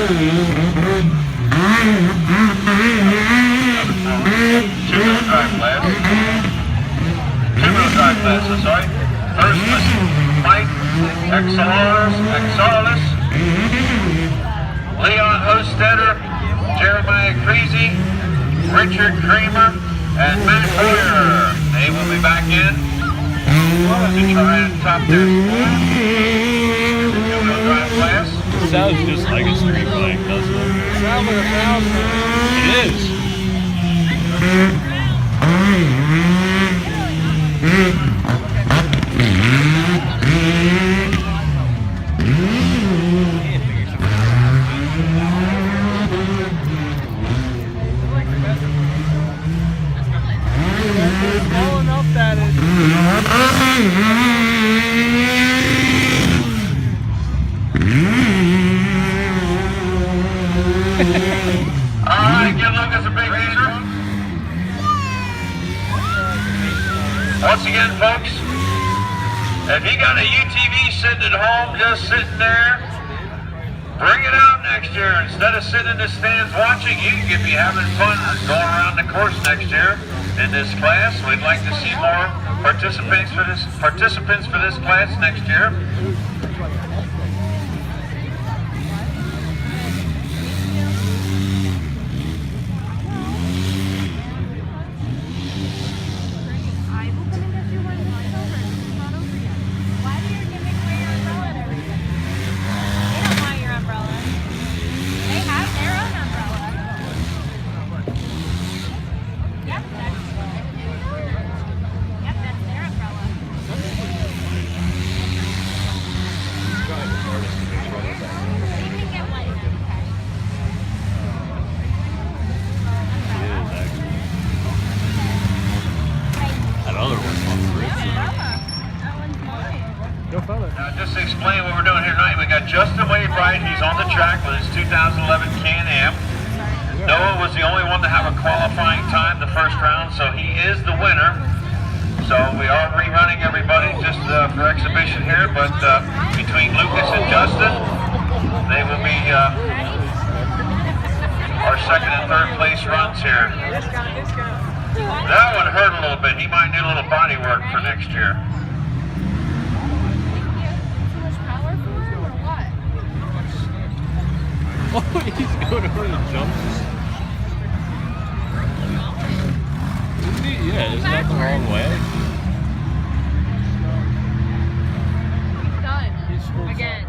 Two-wheel drive class. Two-wheel drive class, I'm sorry. First was Mike Exalis, Leon Hostetter, Jeremiah Creasy, Richard Kramer, and Matt Boyer. They will be back in to try and top their score. Two-wheel drive class. It sounds just like a street bike, doesn't it? It sounds like a thousand. It is. Small enough that it. Alright, good luck as a big leader. Once again, folks, if you got a UTV sitting at home, just sitting there, bring it out next year. Instead of sitting in the stands watching, you can be having fun going around the course next year in this class. We'd like to see more participants for this class next year. Now, just to explain what we're doing here tonight, we got Justin Wainwright. He's on the track with his 2011 Can-Am. Noah was the only one to have a qualifying time the first round, so he is the winner. So we are rerunning everybody just for exhibition here, but between Lucas and Justin, they will be our second and third place runs here. That one hurt a little bit. He might need a little body work for next year. Oh, he's going over the jumps. Isn't he? Yeah, isn't that the wrong way? He's done. Again.